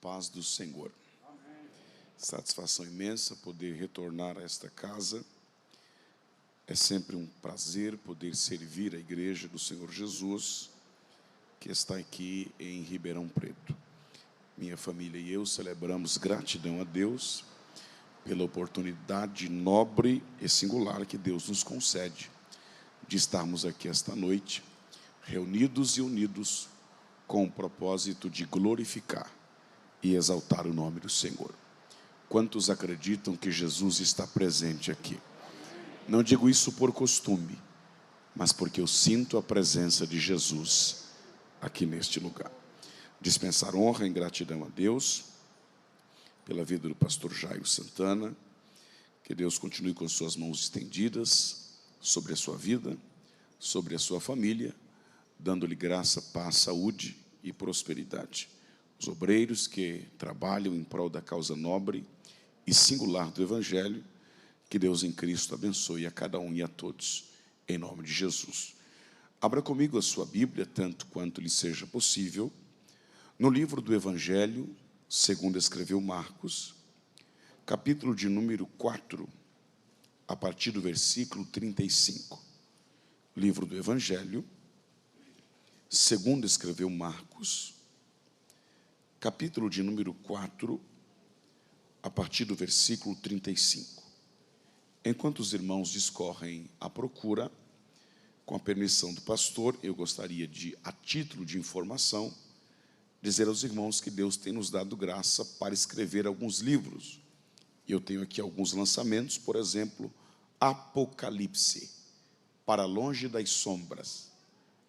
paz do Senhor. Satisfação imensa poder retornar a esta casa. É sempre um prazer poder servir a igreja do Senhor Jesus, que está aqui em Ribeirão Preto. Minha família e eu celebramos gratidão a Deus pela oportunidade nobre e singular que Deus nos concede de estarmos aqui esta noite, reunidos e unidos com o propósito de glorificar e exaltar o nome do Senhor. Quantos acreditam que Jesus está presente aqui? Não digo isso por costume, mas porque eu sinto a presença de Jesus aqui neste lugar. Dispensar honra e gratidão a Deus pela vida do pastor Jairo Santana. Que Deus continue com suas mãos estendidas sobre a sua vida, sobre a sua família, dando-lhe graça, paz, saúde e prosperidade. Os obreiros que trabalham em prol da causa nobre e singular do Evangelho, que Deus em Cristo abençoe a cada um e a todos, em nome de Jesus. Abra comigo a sua Bíblia, tanto quanto lhe seja possível, no livro do Evangelho, segundo escreveu Marcos, capítulo de número 4, a partir do versículo 35. Livro do Evangelho, segundo escreveu Marcos, capítulo de número 4, a partir do versículo 35. Enquanto os irmãos discorrem à procura, com a permissão do pastor, eu gostaria de, a título de informação, dizer aos irmãos que Deus tem nos dado graça para escrever alguns livros. Eu tenho aqui alguns lançamentos, por exemplo, Apocalipse, para longe das sombras,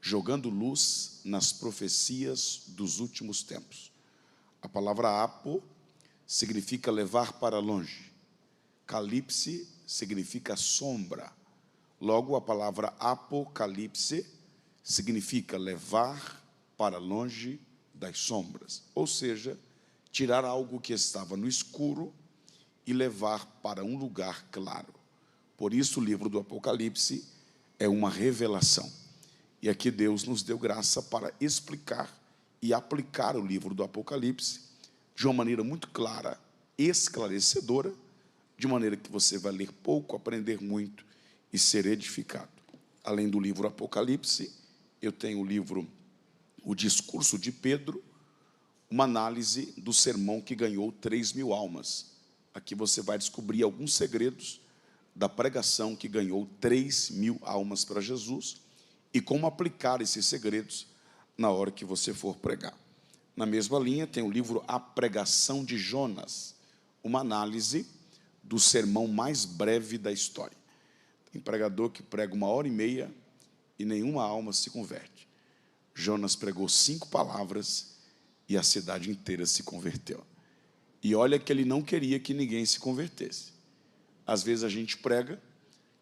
jogando luz nas profecias dos últimos tempos. A palavra apo significa levar para longe. Calipse significa sombra. Logo, a palavra apocalipse significa levar para longe das sombras. Ou seja, tirar algo que estava no escuro e levar para um lugar claro. Por isso, o livro do Apocalipse é uma revelação. E aqui Deus nos deu graça para explicar e aplicar o livro do Apocalipse de uma maneira muito clara, esclarecedora, de maneira que você vai ler pouco, aprender muito e ser edificado. Além do livro Apocalipse, eu tenho o livro O Discurso de Pedro, uma análise do sermão que ganhou 3.000 almas. Aqui você vai descobrir alguns segredos da pregação que ganhou 3.000 almas para Jesus e como aplicar esses segredos na hora que você for pregar. Na mesma linha, tem o livro A Pregação de Jonas, uma análise do sermão mais breve da história. Tem pregador que prega 1h30 e nenhuma alma se converte. Jonas pregou 5 palavras e a cidade inteira se converteu. E olha que ele não queria que ninguém se convertesse. Às vezes a gente prega,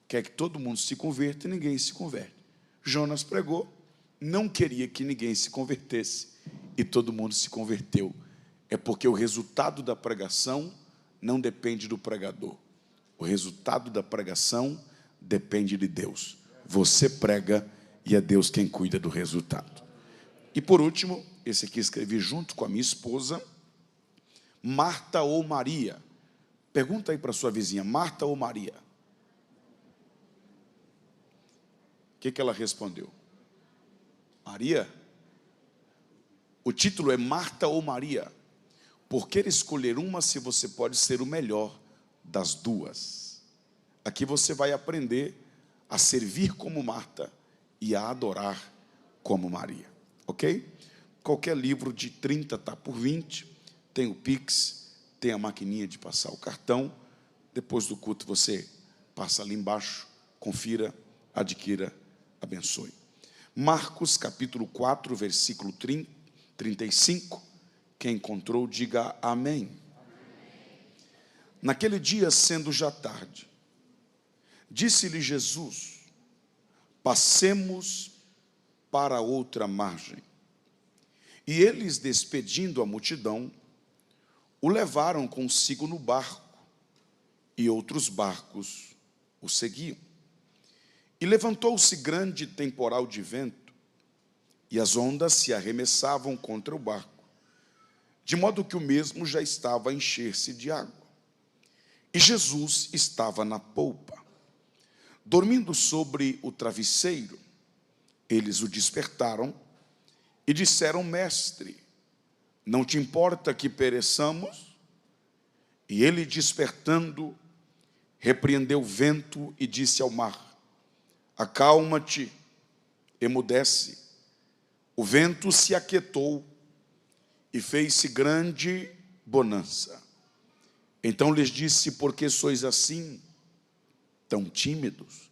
quer que todo mundo se converta e ninguém se converte. Jonas pregou, não queria que ninguém se convertesse e todo mundo se converteu. É porque o resultado da pregação não depende do pregador. O resultado da pregação depende de Deus. Você prega e é Deus quem cuida do resultado. E por último, esse aqui escrevi junto com a minha esposa, Marta ou Maria. Pergunta aí para sua vizinha, Marta ou Maria? O que ela respondeu? Maria? O título é Marta ou Maria? Por que escolher uma se você pode ser o melhor das duas? Aqui você vai aprender a servir como Marta e a adorar como Maria, ok? Qualquer livro de 30 está por 20, tem o Pix, tem a maquininha de passar o cartão. Depois do culto você passa ali embaixo, confira, adquira, abençoe. Marcos capítulo 4, versículo 35, quem encontrou, diga amém. Naquele dia, sendo já tarde, disse-lhe Jesus, passemos para outra margem. E eles, despedindo a multidão, o levaram consigo no barco, e outros barcos o seguiam. E levantou-se grande temporal de vento, e as ondas se arremessavam contra o barco, de modo que o mesmo já estava a encher-se de água. E Jesus estava na polpa, dormindo sobre o travesseiro. Eles o despertaram e disseram: Mestre, não te importa que pereçamos? E ele, despertando, repreendeu o vento e disse ao mar: Acalma-te, emudece. O vento se aquietou e fez-se grande bonança. Então lhes disse: Por que sois assim, tão tímidos?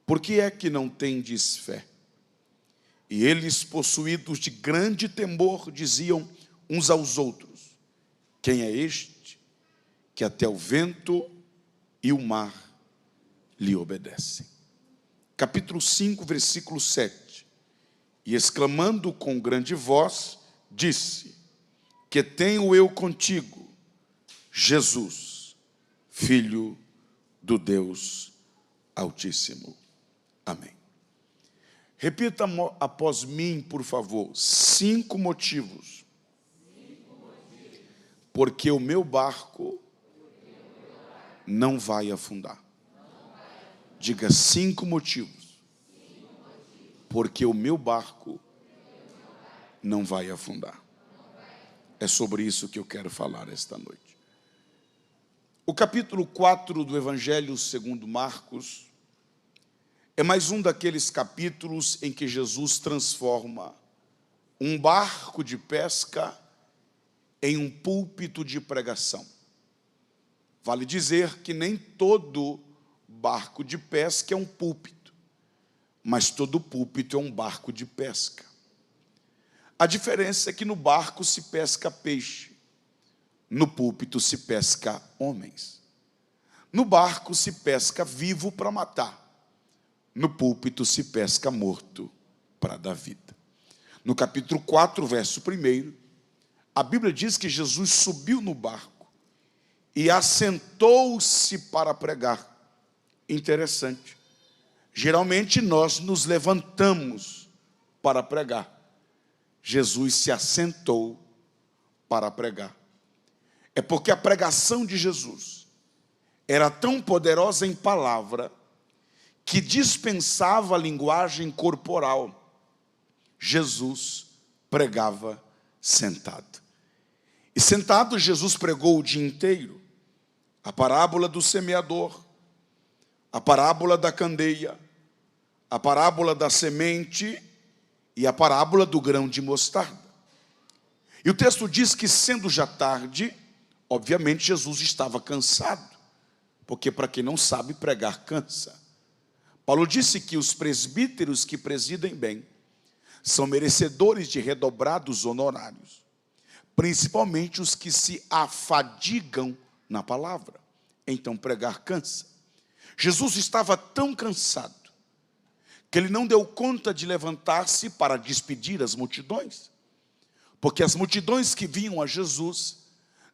Por que é que não tendes fé? E eles, possuídos de grande temor, diziam uns aos outros: Quem é este, que até o vento e o mar lhe obedecem? Capítulo 5, versículo 7. E exclamando com grande voz, disse: Que tenho eu contigo, Jesus, Filho do Deus Altíssimo. Amém. Repita após mim, por favor. 5 motivos. Porque o meu barco não vai afundar. Diga: 5 motivos. Porque o meu barco não vai afundar. É sobre isso que eu quero falar esta noite. O capítulo 4 do Evangelho segundo Marcos é mais um daqueles capítulos em que Jesus transforma um barco de pesca em um púlpito de pregação. Vale dizer que nem todo barco de pesca é um púlpito, mas todo púlpito é um barco de pesca. A diferença é que no barco se pesca peixe, no púlpito se pesca homens. No barco se pesca vivo para matar, no púlpito se pesca morto para dar vida. No capítulo 4, verso 1, a Bíblia diz que Jesus subiu no barco e assentou-se para pregar. Interessante. Geralmente nós nos levantamos para pregar. Jesus se assentou para pregar. É porque a pregação de Jesus era tão poderosa em palavra que dispensava a linguagem corporal. Jesus pregava sentado. E sentado, Jesus pregou o dia inteiro a parábola do semeador, a parábola da candeia, a parábola da semente e a parábola do grão de mostarda. E o texto diz que, sendo já tarde, obviamente Jesus estava cansado, porque, para quem não sabe, pregar cansa. Paulo disse que os presbíteros que presidem bem são merecedores de redobrados honorários, principalmente os que se afadigam na palavra. Então pregar cansa. Jesus estava tão cansado que ele não deu conta de levantar-se para despedir as multidões, porque as multidões que vinham a Jesus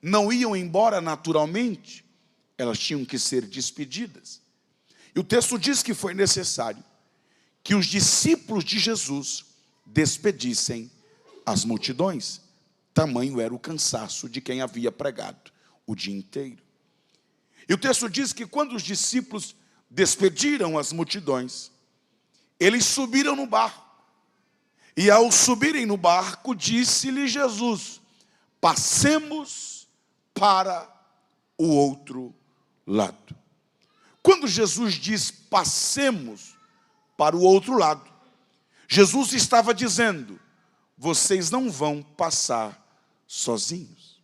não iam embora naturalmente, elas tinham que ser despedidas. E o texto diz que foi necessário que os discípulos de Jesus despedissem as multidões. Tamanho era o cansaço de quem havia pregado o dia inteiro. E o texto diz que quando os discípulos despediram as multidões, eles subiram no barco. E ao subirem no barco, disse-lhe Jesus: passemos para o outro lado. Quando Jesus diz passemos para o outro lado, Jesus estava dizendo: vocês não vão passar sozinhos.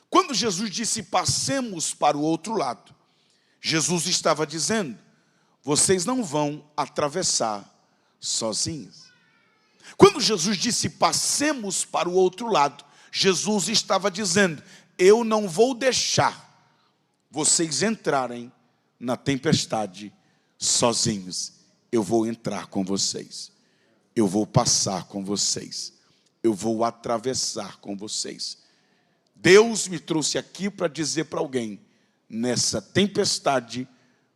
Quando Jesus disse passemos para o outro lado, Jesus estava dizendo: vocês não vão atravessar sozinhos. Quando Jesus disse passemos para o outro lado, Jesus estava dizendo: eu não vou deixar vocês entrarem na tempestade sozinhos. Eu vou entrar com vocês. Eu vou passar com vocês. Eu vou atravessar com vocês. Deus me trouxe aqui para dizer para alguém: nessa tempestade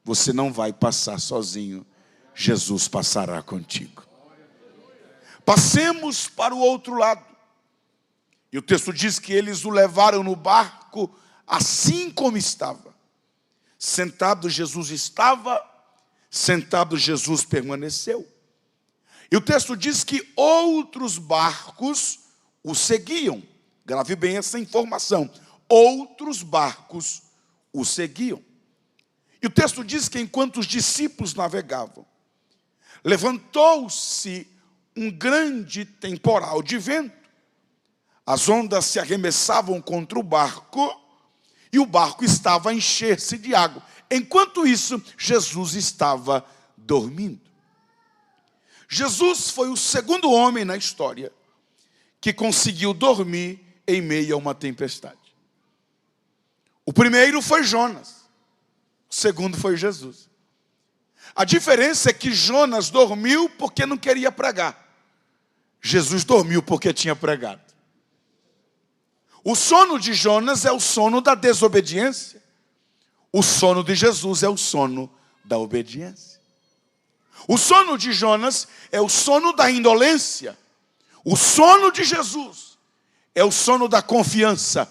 você não vai passar sozinho. Jesus passará contigo. Passemos para o outro lado. E o texto diz que eles o levaram no barco assim como estava. Sentado Jesus estava, sentado Jesus permaneceu. E o texto diz que outros barcos o seguiam. Grave bem essa informação. Outros barcos o seguiam. E o texto diz que enquanto os discípulos navegavam, levantou-se um grande temporal de vento. As ondas se arremessavam contra o barco e o barco estava a encher-se de água. Enquanto isso, Jesus estava dormindo. Jesus foi o segundo homem na história que conseguiu dormir em meio a uma tempestade. O primeiro foi Jonas, o segundo foi Jesus. A diferença é que Jonas dormiu porque não queria pregar. Jesus dormiu porque tinha pregado. O sono de Jonas é o sono da desobediência. O sono de Jesus é o sono da obediência. O sono de Jonas é o sono da indolência. O sono de Jesus é o sono da confiança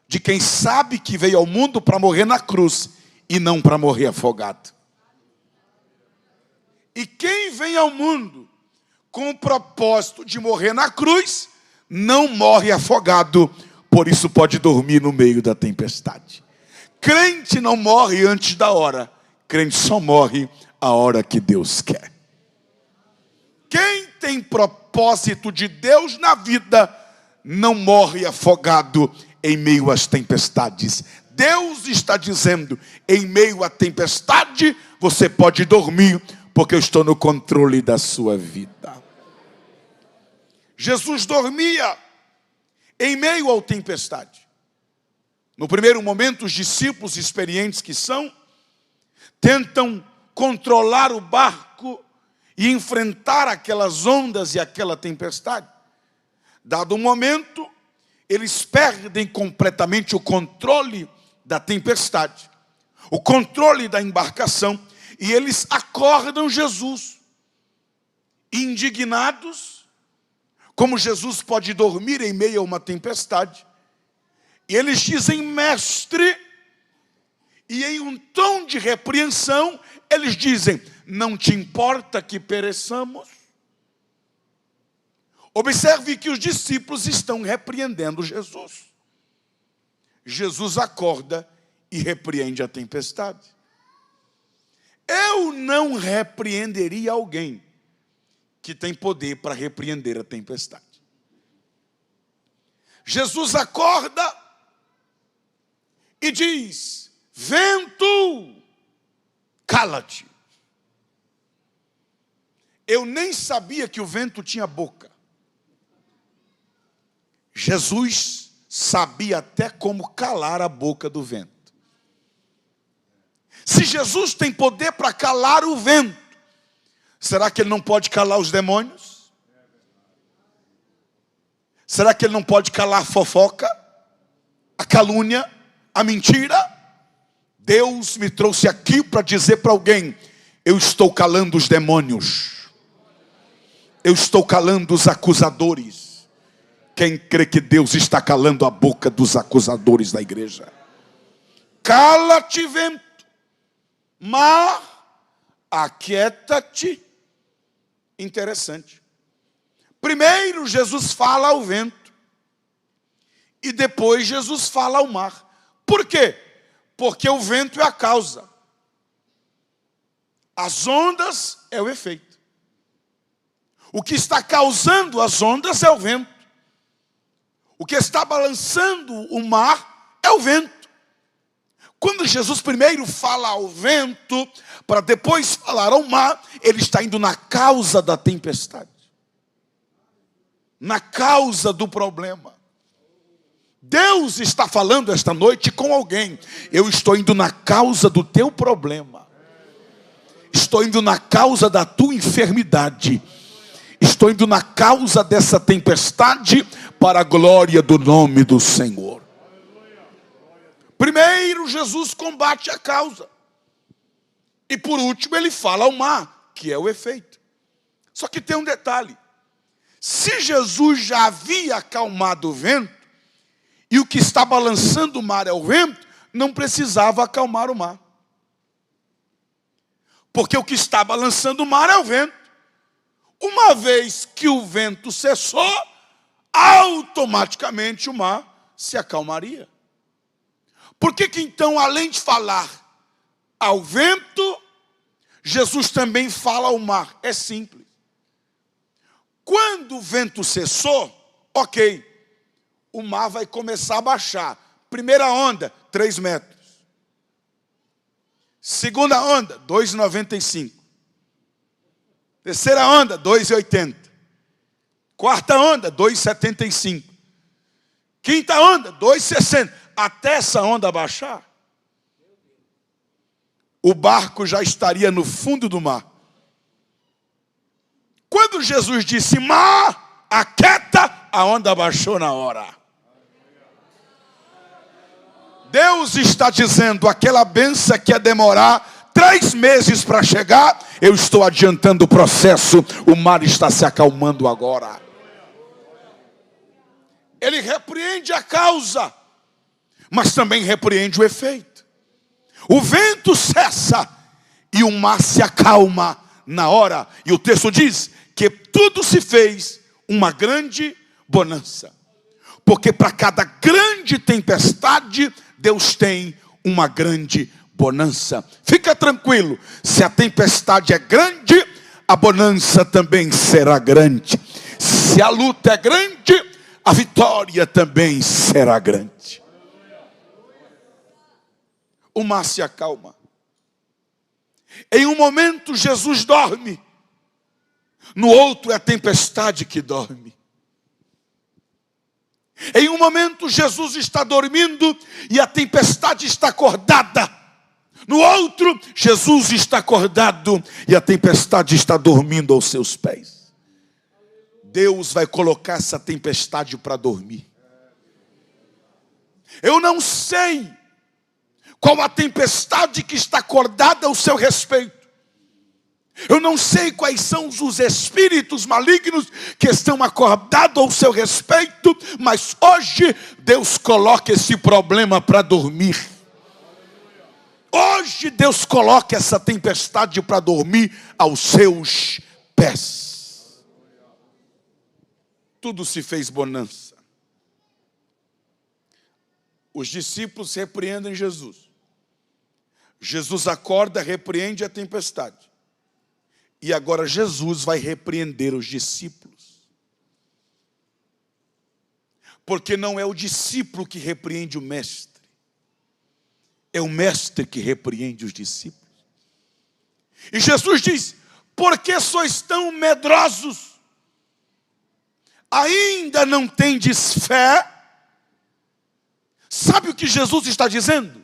de quem sabe que veio ao mundo para morrer na cruz e não para morrer afogado. E quem vem ao mundo com o propósito de morrer na cruz, não morre afogado, por isso pode dormir no meio da tempestade. Crente não morre antes da hora, crente só morre a hora que Deus quer. Quem tem propósito de Deus na vida, não morre afogado em meio às tempestades. Deus está dizendo, em meio à tempestade, você pode dormir, porque eu estou no controle da sua vida. Jesus dormia em meio à tempestade. No primeiro momento, os discípulos experientes que são, tentam controlar o barco e enfrentar aquelas ondas e aquela tempestade. Dado um momento, eles perdem completamente o controle da tempestade, o controle da embarcação, e eles acordam Jesus, indignados. Como Jesus pode dormir em meio a uma tempestade? E eles dizem, mestre, e em um tom de repreensão, eles dizem, não te importa que pereçamos? Observe que os discípulos estão repreendendo Jesus. Jesus acorda e repreende a tempestade. Eu não repreenderia alguém que tem poder para repreender a tempestade. Jesus acorda e diz, vento, cala-te. Eu nem sabia que o vento tinha boca. Jesus sabia até como calar a boca do vento. Se Jesus tem poder para calar o vento, será que ele não pode calar os demônios? Será que ele não pode calar a fofoca, a calúnia, a mentira? Deus me trouxe aqui para dizer para alguém, eu estou calando os demônios. Eu estou calando os acusadores. Quem crê que Deus está calando a boca dos acusadores da igreja? Cala-te, vento. Mar, aquieta-te. Interessante. Primeiro Jesus fala ao vento e depois Jesus fala ao mar. Por quê? Porque o vento é a causa. As ondas é o efeito. O que está causando as ondas é o vento. O que está balançando o mar é o vento. Quando Jesus primeiro fala ao vento, para depois falar ao mar, ele está indo na causa da tempestade. Na causa do problema. Deus está falando esta noite com alguém. Eu estou indo na causa do teu problema. Estou indo na causa da tua enfermidade. Estou indo na causa dessa tempestade para a glória do nome do Senhor. Primeiro, Jesus combate a causa. E por último, ele fala ao mar, que é o efeito. Só que tem um detalhe. Se Jesus já havia acalmado o vento, e o que está balançando o mar é o vento, não precisava acalmar o mar. Porque o que está balançando o mar é o vento. Uma vez que o vento cessou, automaticamente o mar se acalmaria. Por que então, além de falar ao vento, Jesus também fala ao mar? É simples. Quando o vento cessou, ok, o mar vai começar a baixar. Primeira onda, 3 metros. Segunda onda, 2,95. Terceira onda, 2,80. Quarta onda, 2,75. Quinta onda, 2,60. Até essa onda baixar, o barco já estaria no fundo do mar. Quando Jesus disse, mar, aquieta, a onda baixou na hora. Deus está dizendo, aquela bênção que ia demorar 3 meses para chegar, eu estou adiantando o processo, o mar está se acalmando agora. Ele repreende a causa, mas também repreende o efeito. O vento cessa e o mar se acalma na hora. E o texto diz que tudo se fez uma grande bonança. Porque para cada grande tempestade, Deus tem uma grande bonança. Fica tranquilo, se a tempestade é grande, a bonança também será grande. Se a luta é grande, a vitória também será grande. O mar se acalma. Em um momento Jesus dorme, no outro é a tempestade que dorme. Em um momento Jesus está dormindo e a tempestade está acordada. No outro, Jesus está acordado e a tempestade está dormindo aos seus pés. Deus vai colocar essa tempestade para dormir. Eu não sei qual a tempestade que está acordada ao seu respeito. Eu não sei quais são os espíritos malignos que estão acordados ao seu respeito, mas hoje Deus coloca esse problema para dormir. Hoje Deus coloca essa tempestade para dormir aos seus pés. Tudo se fez bonança. Os discípulos repreendem Jesus. Jesus acorda, repreende a tempestade. E agora Jesus vai repreender os discípulos. Porque não é o discípulo que repreende o mestre. É o mestre que repreende os discípulos. E Jesus diz, por que sois tão medrosos? Ainda não tendes fé? Sabe o que Jesus está dizendo?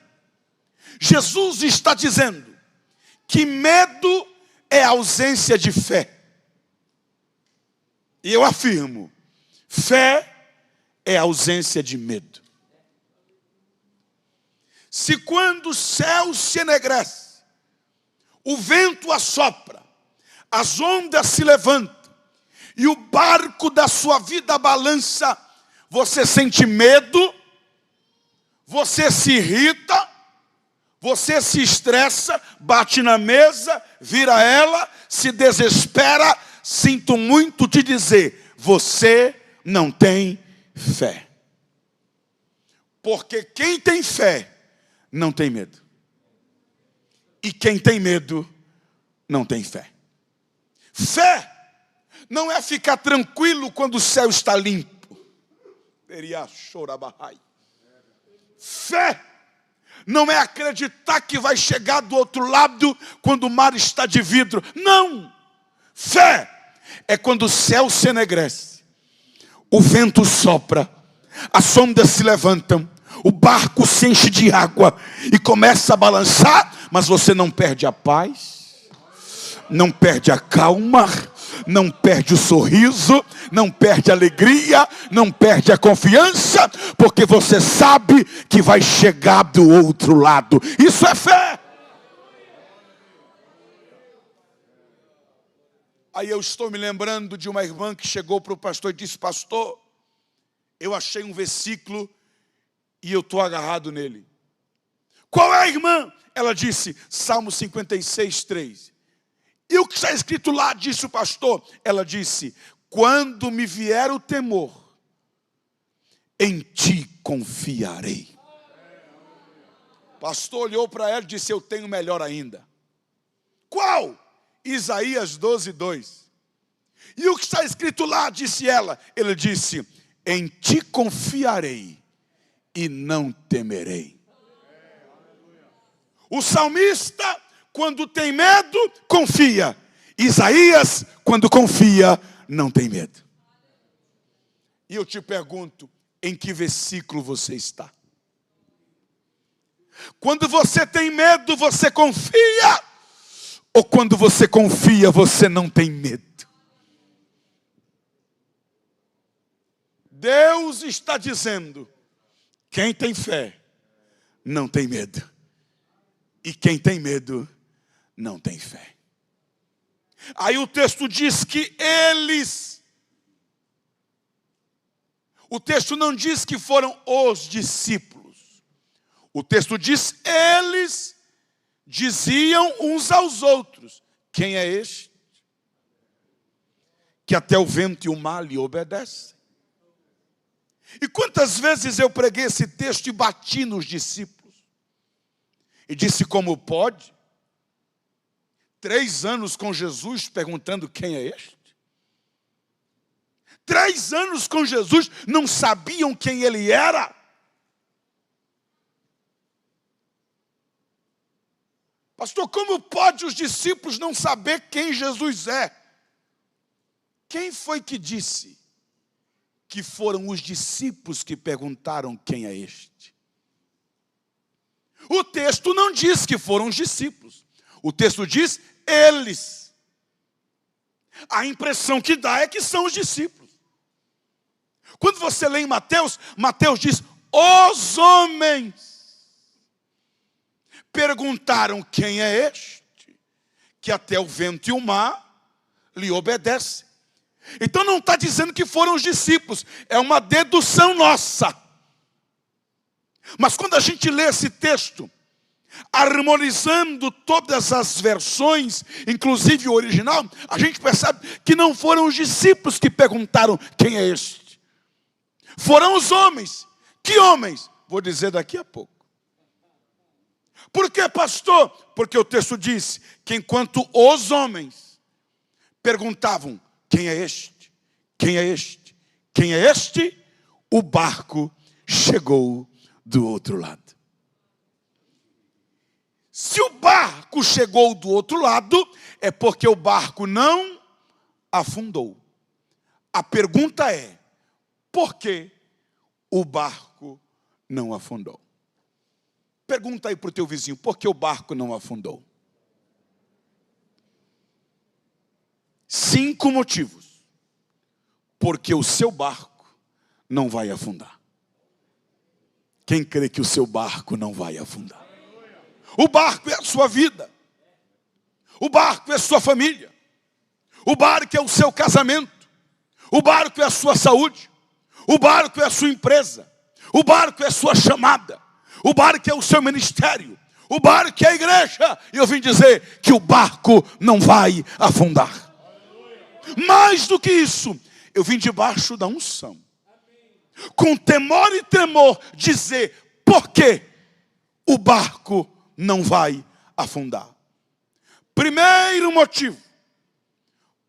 Jesus está dizendo que medo é ausência de fé. E eu afirmo, fé é ausência de medo. Se quando o céu se enegrece, o vento assopra, as ondas se levantam, e o barco da sua vida balança, você sente medo, você se irrita, você se estressa, bate na mesa, vira ela, se desespera. Sinto muito te dizer, você não tem fé. Porque quem tem fé não tem medo. E quem tem medo não tem fé. Fé não é ficar tranquilo quando o céu está limpo. Fé não é acreditar que vai chegar do outro lado quando o mar está de vidro. Não! Fé é quando o céu se enegrece, o vento sopra, as ondas se levantam, o barco se enche de água e começa a balançar, mas você não perde a paz, não perde a calma, não perde o sorriso, não perde a alegria, não perde a confiança, porque você sabe que vai chegar do outro lado. Isso é fé. Aí eu estou me lembrando de uma irmã que chegou para o pastor e disse, pastor, eu achei um versículo e eu estou agarrado nele. Qual é, irmã? Ela disse, Salmo 56, 3. E o que está escrito lá, disse o pastor? Ela disse, quando me vier o temor, em ti confiarei. O pastor olhou para ela e disse, eu tenho melhor ainda. Qual? Isaías 12, 2. E o que está escrito lá, disse ela? Ele disse, em ti confiarei e não temerei. O salmista, quando tem medo, confia. Isaías, quando confia, não tem medo. E eu te pergunto, em que versículo você está? Quando você tem medo, você confia? Ou quando você confia, você não tem medo? Deus está dizendo, quem tem fé, não tem medo. E quem tem medo, não tem fé. Aí o texto diz que eles... O texto não diz que foram os discípulos. O texto diz, eles diziam uns aos outros. Quem é este? Que até o vento e o mar lhe obedecem. E quantas vezes eu preguei esse texto e bati nos discípulos? E disse, como pode? 3 anos com Jesus perguntando quem é este? 3 anos com Jesus, não sabiam quem ele era? Pastor, como pode os discípulos não saber quem Jesus é? Quem foi que disse que foram os discípulos que perguntaram quem é este? O texto não diz que foram os discípulos. O texto diz eles. A impressão que dá é que são os discípulos. Quando você lê em Mateus, Mateus diz, os homens perguntaram quem é este, que até o vento e o mar lhe obedecem. Então não está dizendo que foram os discípulos, é uma dedução nossa. Mas quando a gente lê esse texto, harmonizando todas as versões, inclusive o original, a gente percebe que não foram os discípulos que perguntaram quem é este. Foram os homens. Que homens? Vou dizer daqui a pouco. Por que, pastor? Porque o texto diz que enquanto os homens perguntavam quem é este? Quem é este? Quem é este? O barco chegou do outro lado. Se o barco chegou do outro lado, é porque o barco não afundou. A pergunta é, por que o barco não afundou? Pergunta aí para o teu vizinho, por que o barco não afundou? 5 motivos. Porque o seu barco não vai afundar. Quem crê que o seu barco não vai afundar? O barco é a sua vida. O barco é a sua família. O barco é o seu casamento. O barco é a sua saúde. O barco é a sua empresa. O barco é a sua chamada. O barco é o seu ministério. O barco é a igreja. E eu vim dizer que o barco não vai afundar. Mais do que isso, eu vim debaixo da unção. Com temor e tremor dizer por que o barco não vai afundar. Primeiro motivo,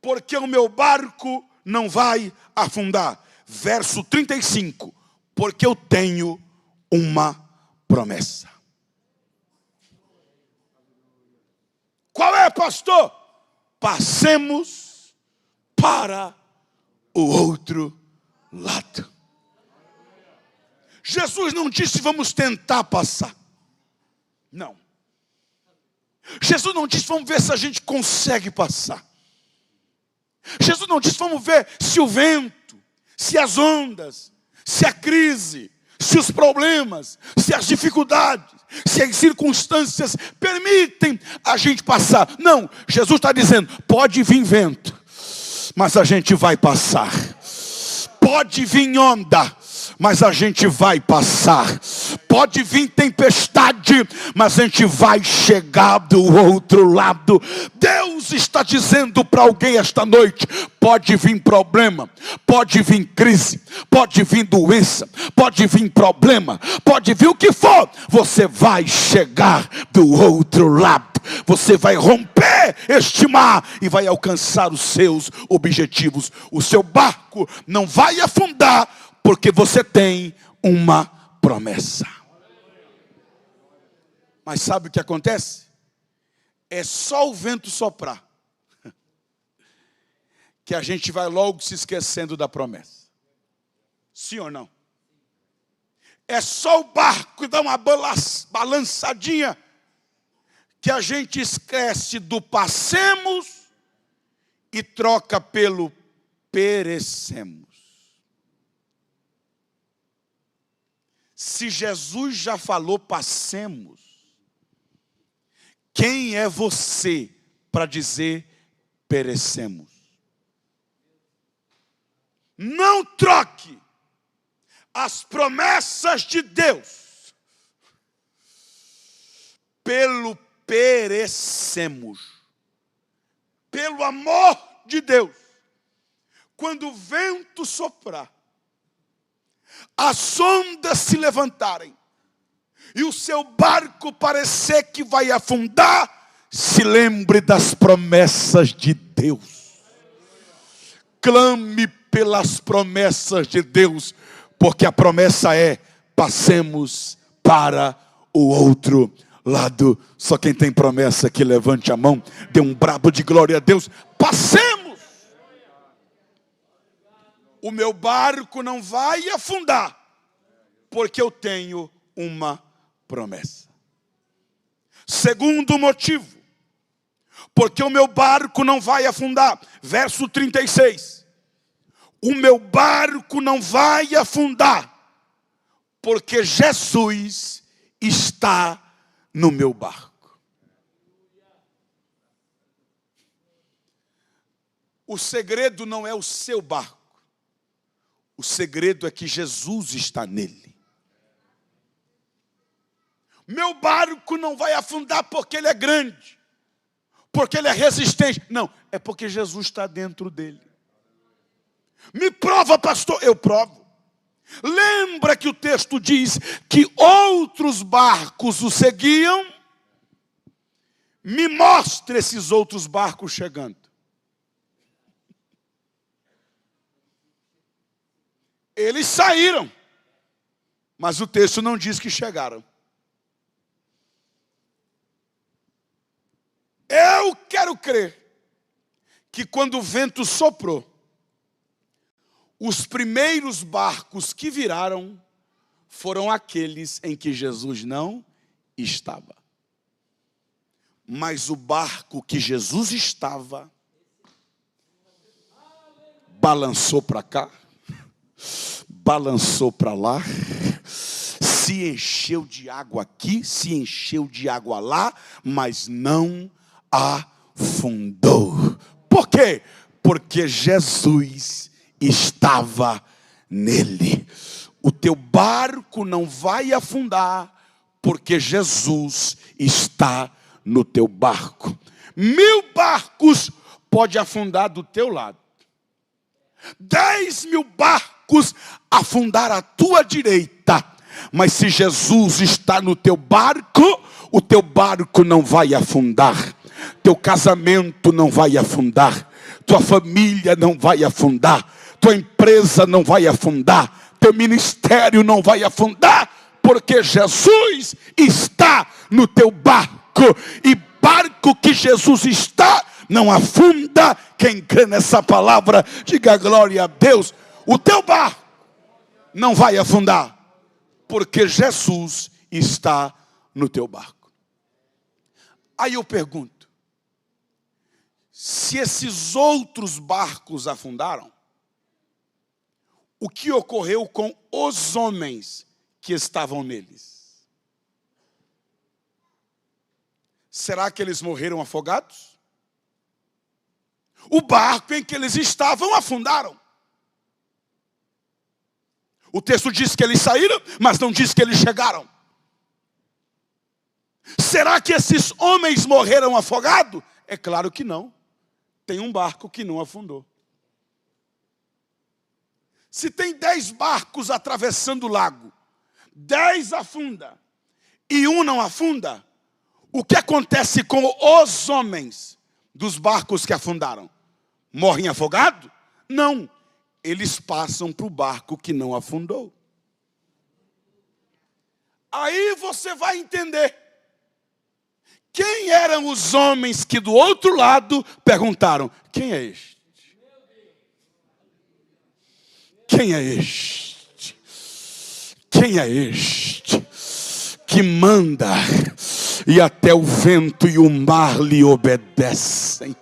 porque o meu barco não vai afundar. Verso 35, porque eu tenho uma promessa. Qual é, pastor? Passemos para o outro lado. Jesus não disse vamos tentar passar. Não. Jesus não disse vamos ver se a gente consegue passar. Jesus não disse vamos ver se o vento, se as ondas, se a crise, se os problemas, se as dificuldades, se as circunstâncias permitem a gente passar. Não, Jesus está dizendo, pode vir vento, mas a gente vai passar. Pode vir onda, mas a gente vai passar. pode vir tempestade, mas a gente vai chegar do outro lado. Deus está dizendo para alguém esta noite: pode vir problema, pode vir crise, pode vir doença, pode vir problema, pode vir o que for, você vai chegar do outro lado. Você vai romper este mar e vai alcançar os seus objetivos. O seu barco não vai afundar, porque você tem uma promessa. Mas sabe o que acontece? É só o vento soprar que a gente vai logo se esquecendo da promessa. Sim ou não? É só o barco dar uma balançadinha que a gente esquece do passemos e troca pelo perecemos. Se Jesus já falou passemos, quem é você para dizer perecemos? Não troque as promessas de Deus pelo perecemos. Pelo amor de Deus, quando o vento soprar, as ondas se levantarem e o seu barco parecer que vai afundar, se lembre das promessas de Deus. Clame pelas promessas de Deus, porque a promessa é: passemos para o outro lado. Só quem tem promessa que levante a mão, dê um brado de glória a Deus. Passemos. O meu barco não vai afundar, porque eu tenho uma promessa. Segundo motivo, porque o meu barco não vai afundar. Verso 36. O meu barco não vai afundar, porque Jesus está no meu barco. O segredo não é o seu barco. O segredo é que Jesus está nele. Meu barco não vai afundar porque ele é grande, porque ele é resistente. Não, é porque Jesus está dentro dele. Me prova, pastor. Eu provo. Lembra que o texto diz que outros barcos o seguiam? Me mostre esses outros barcos chegando. Eles saíram, mas o texto não diz que chegaram. Eu quero crer que quando o vento soprou, os primeiros barcos que viraram foram aqueles em que Jesus não estava. Mas o barco que Jesus estava balançou para cá, balançou para lá, se encheu de água aqui, se encheu de água lá, mas não afundou. Por quê? Porque Jesus estava nele. O teu barco não vai afundar, porque Jesus está no teu barco. 1000 barcos pode afundar do teu lado. 10.000 barcos afundar à tua direita. Mas se Jesus está no teu barco, o teu barco não vai afundar. Teu casamento não vai afundar. Tua família não vai afundar. Tua empresa não vai afundar. Teu ministério não vai afundar. Porque Jesus está no teu barco. E barco que Jesus está, não afunda. Quem crê nessa palavra, diga glória a Deus. O teu barco não vai afundar, porque Jesus está no teu barco. Aí eu pergunto, se esses outros barcos afundaram, o que ocorreu com os homens que estavam neles? Será que eles morreram afogados? O barco em que eles estavam afundaram. O texto diz que eles saíram, mas não diz que eles chegaram. Será que esses homens morreram afogados? É claro que não. Tem um barco que não afundou. Se tem 10 barcos atravessando o lago, 10 afunda e um não afunda, o que acontece com os homens dos barcos que afundaram? Morrem afogados? Não. Eles passam para o barco que não afundou. Aí você vai entender. Quem eram os homens que do outro lado perguntaram: quem é este? Quem é este? Quem é este que manda e até o vento e o mar lhe obedecem?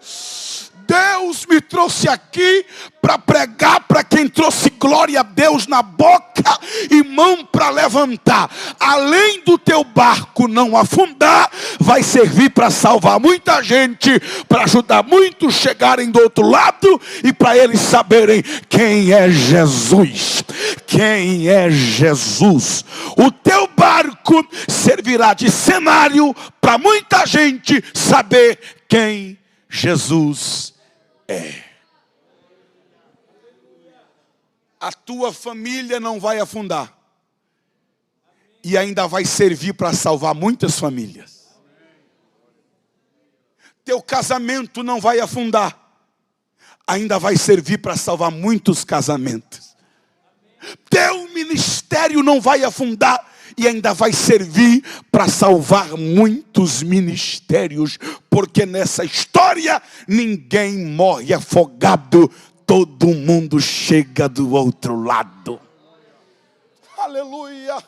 Deus me trouxe aqui para pregar para quem trouxe glória a Deus na boca e mão para levantar. Além do teu barco não afundar, vai servir para salvar muita gente, para ajudar muitos a chegarem do outro lado e para eles saberem quem é Jesus. Quem é Jesus? O teu barco servirá de cenário para muita gente saber quem Jesus é. A tua família não vai afundar. E ainda vai servir para salvar muitas famílias. Teu casamento não vai afundar. Ainda vai servir para salvar muitos casamentos. Teu ministério não vai afundar. E ainda vai servir para salvar muitos ministérios. Porque nessa história ninguém morre afogado. Todo mundo chega do outro lado. Aleluia.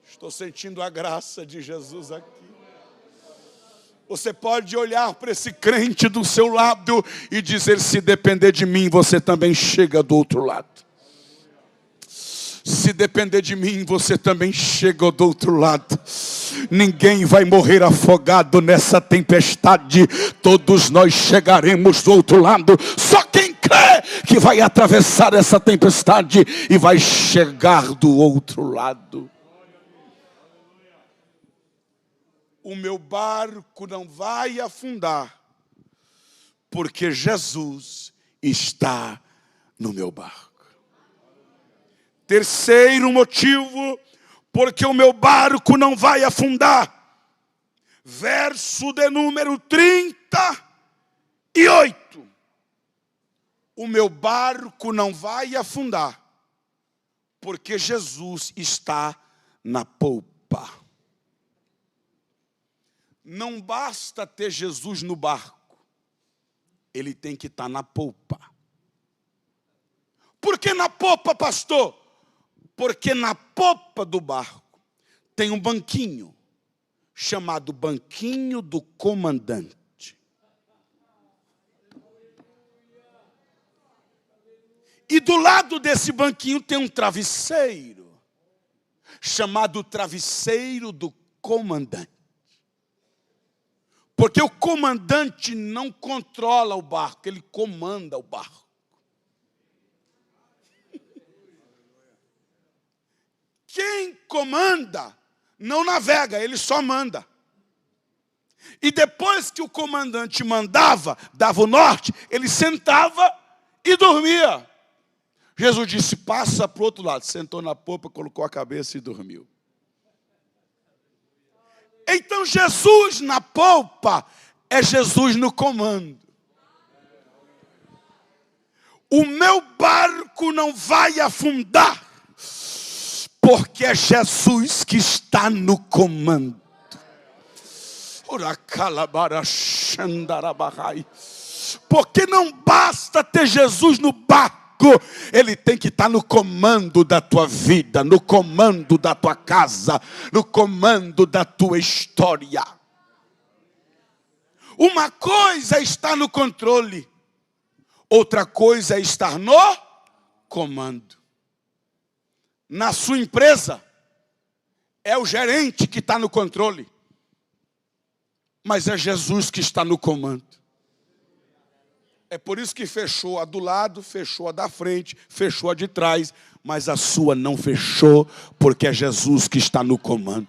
Estou sentindo a graça de Jesus aqui. Você pode olhar para esse crente do seu lado e dizer: se depender de mim, você também chega do outro lado. Se depender de mim, você também chega do outro lado. Ninguém vai morrer afogado nessa tempestade. Todos nós chegaremos do outro lado. Só quem crê que vai atravessar essa tempestade e vai chegar do outro lado. O meu barco não vai afundar, porque Jesus está no meu barco. Terceiro motivo, porque o meu barco não vai afundar. Verso de número 38. O meu barco não vai afundar, porque Jesus está na polpa. Não basta ter Jesus no barco, ele tem que estar na polpa. Por que na polpa, pastor? Porque na popa do barco tem um banquinho, chamado banquinho do comandante. E do lado desse banquinho tem um travesseiro, chamado travesseiro do comandante. Porque o comandante não controla o barco, ele comanda o barco. Quem comanda não navega, ele só manda. E depois que o comandante mandava, dava o norte, ele sentava e dormia. Jesus disse: passa para o outro lado. Sentou na popa, colocou a cabeça e dormiu. Então Jesus na polpa é Jesus no comando. O meu barco não vai afundar, porque é Jesus que está no comando. Porque não basta ter Jesus no barco, ele tem que estar no comando da tua vida, no comando da tua casa, no comando da tua história. Uma coisa é estar no controle, outra coisa é estar no comando. Na sua empresa, é o gerente que está no controle, mas é Jesus que está no comando. É por isso que fechou a do lado, fechou a da frente, fechou a de trás, mas a sua não fechou, porque é Jesus que está no comando.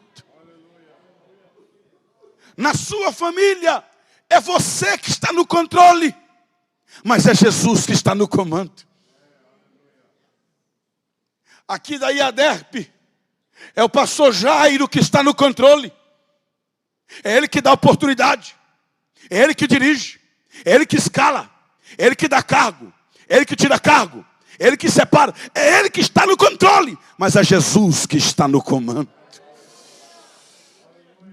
Na sua família, é você que está no controle, mas é Jesus que está no comando. Aqui da IADERP, é o pastor Jairo que está no controle. É ele que dá oportunidade, é ele que dirige, é ele que escala, é ele que dá cargo, é ele que tira cargo, é ele que separa, é ele que está no controle, mas é Jesus que está no comando.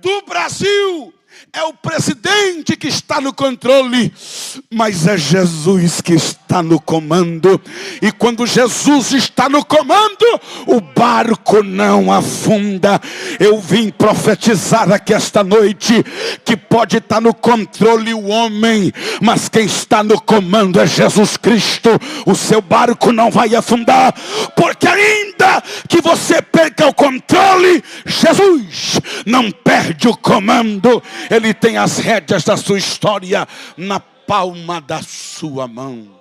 Do Brasil, é o presidente que está no controle, mas é Jesus que está no comando. E quando Jesus está no comando, o barco não afunda. Eu vim profetizar aqui esta noite que pode estar no controle o homem, mas quem está no comando é Jesus Cristo. O seu barco não vai afundar, porque ainda que você perca o controle, Jesus não perde o comando. Ele tem as rédeas da sua história na palma da sua mão.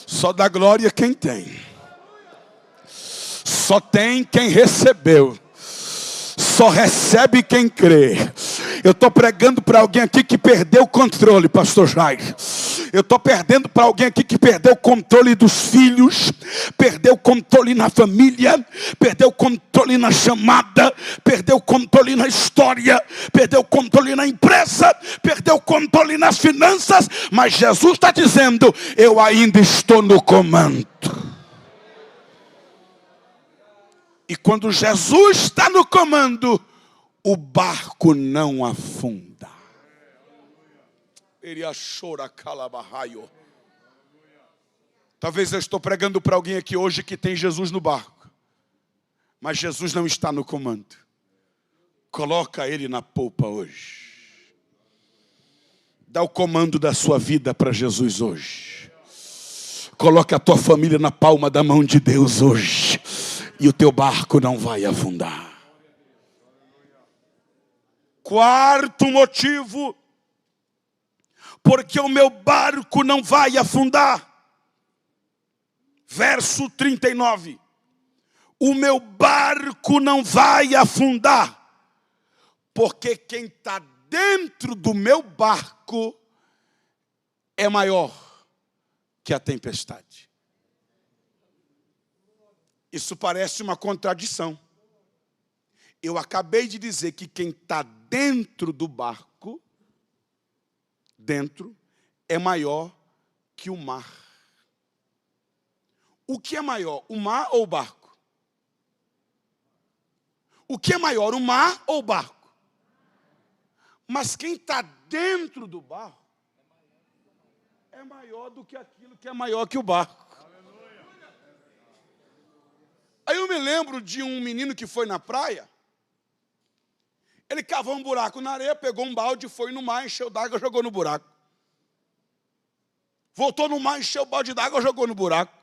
Só dá glória quem tem. Só tem quem recebeu. Só recebe quem crê. Eu estou pregando para alguém aqui que perdeu o controle, pastor Jair. Eu estou perdendo para alguém aqui que perdeu o controle dos filhos, perdeu o controle na família, perdeu o controle na chamada, perdeu o controle na história, perdeu o controle na empresa, perdeu o controle nas finanças, mas Jesus está dizendo, eu ainda estou no comando. E quando Jesus está no comando, o barco não afunda. Talvez eu estou pregando para alguém aqui hoje que tem Jesus no barco, mas Jesus não está no comando. Coloca ele na polpa hoje. Dá o comando da sua vida para Jesus hoje. Coloca a tua família na palma da mão de Deus hoje. E o teu barco não vai afundar. Quarto motivo, porque o meu barco não vai afundar. Verso 39. O meu barco não vai afundar, porque quem está dentro do meu barco é maior que a tempestade. Isso parece uma contradição. Eu acabei de dizer que quem está dentro do barco, dentro, é maior que o mar. O que é maior, o mar ou o barco? O que é maior, o mar ou o barco? Mas quem está dentro do barco é maior do que aquilo que é maior que o barco. Aí eu me lembro de um menino que foi na praia. Ele cavou um buraco na areia, pegou um balde, foi no mar, encheu d'água, jogou no buraco. Voltou no mar, encheu o balde d'água, jogou no buraco.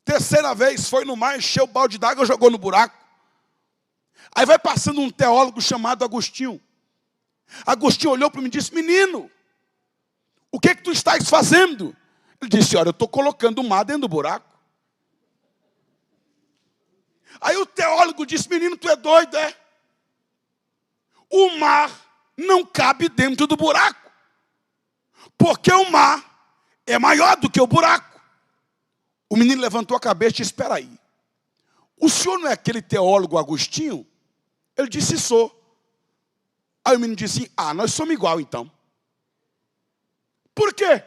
Terceira vez, foi no mar, encheu o balde d'água, jogou no buraco. Aí vai passando um teólogo chamado Agostinho. Agostinho olhou para mim e disse, menino, o que tu estás fazendo? Ele disse, olha, eu estou colocando o mar dentro do buraco. Aí o teólogo disse, menino, tu é doido, é? O mar não cabe dentro do buraco. Porque o mar é maior do que o buraco. O menino levantou a cabeça e disse, espera aí. O senhor não é aquele teólogo Agostinho? Ele disse, sou. Aí o menino disse, nós somos igual então. Por quê?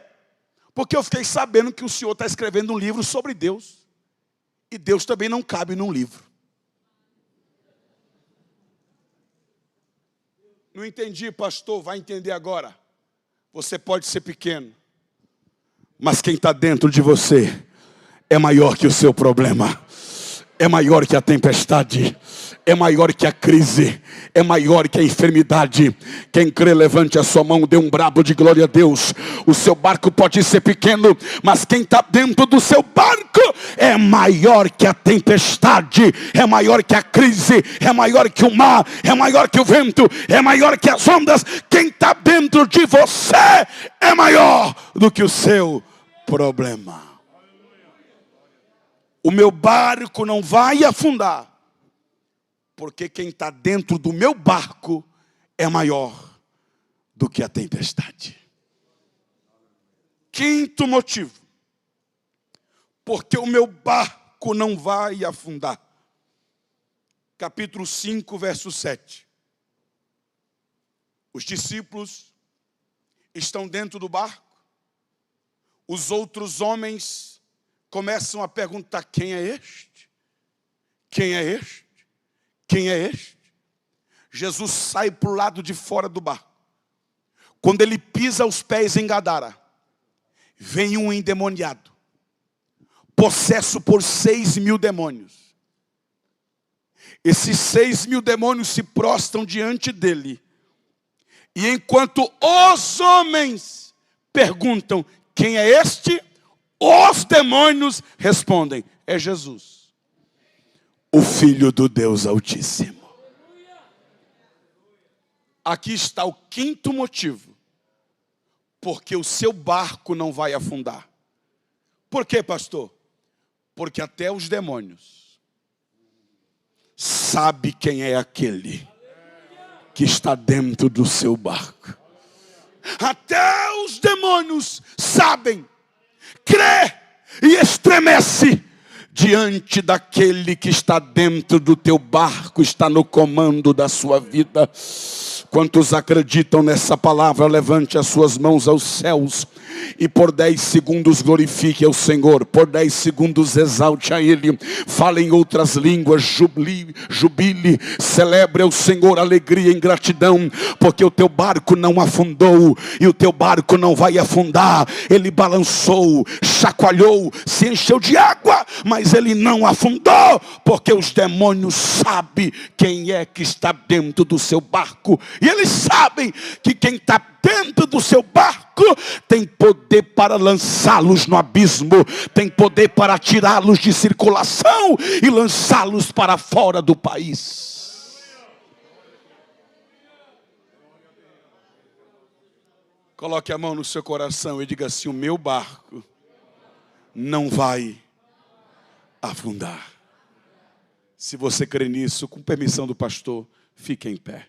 Porque eu fiquei sabendo que o senhor está escrevendo um livro sobre Deus. E Deus também não cabe num livro. Não entendi, pastor, vai entender agora. Você pode ser pequeno, mas quem está dentro de você é maior que o seu problema. é maior que a tempestade, é maior que a crise, é maior que a enfermidade. Quem crê, levante a sua mão, dê um brado de glória a Deus. O seu barco pode ser pequeno, mas quem está dentro do seu barco é maior que a tempestade, é maior que a crise, é maior que o mar, é maior que o vento, é maior que as ondas. Quem está dentro de você é maior do que o seu problema. O meu barco não vai afundar, porque quem está dentro do meu barco é maior do que a tempestade. Quinto motivo, porque o meu barco não vai afundar. Capítulo 5, verso 7. Os discípulos estão dentro do barco. Os outros homens começam a perguntar: quem é este? Quem é este? Quem é este? Jesus sai para o lado de fora do barco. Quando ele pisa os pés em Gadara, vem um endemoniado, possesso por 6.000 demônios. Esses 6.000 demônios se prostram diante dele. E enquanto os homens perguntam: quem é este? Os demônios respondem: é Jesus, o Filho do Deus Altíssimo. Aqui está o quinto motivo, porque o seu barco não vai afundar. Por quê, pastor? Porque até os demônios sabem quem é aquele que está dentro do seu barco. Até os demônios sabem, crê e estremece diante daquele que está dentro do teu barco, está no comando da sua vida. Quantos acreditam nessa palavra, levante as suas mãos aos céus e por 10 segundos glorifique ao Senhor, por 10 segundos exalte a Ele, fale em outras línguas, jubile, celebre ao Senhor, alegria e gratidão, porque o teu barco não afundou e o teu barco não vai afundar. Ele balançou, chacoalhou, se encheu de água, mas ele não afundou, porque os demônios sabem quem é que está dentro do seu barco, e eles sabem que quem está dentro do seu barco tem poder para lançá-los no abismo, tem poder para tirá-los de circulação e lançá-los para fora do país. Coloque a mão no seu coração e diga assim: o meu barco não vai afundar. Se você crê nisso, com permissão do pastor, fique em pé.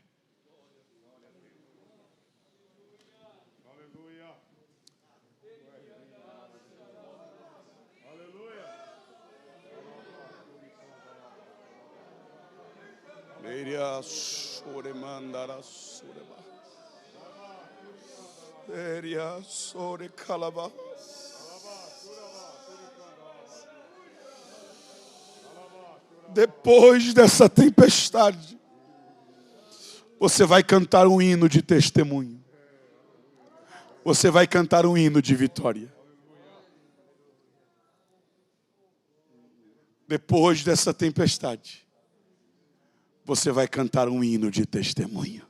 Depois dessa tempestade, você vai cantar um hino de testemunho. Você vai cantar um hino de vitória. Depois dessa tempestade, você vai cantar um hino de testemunho.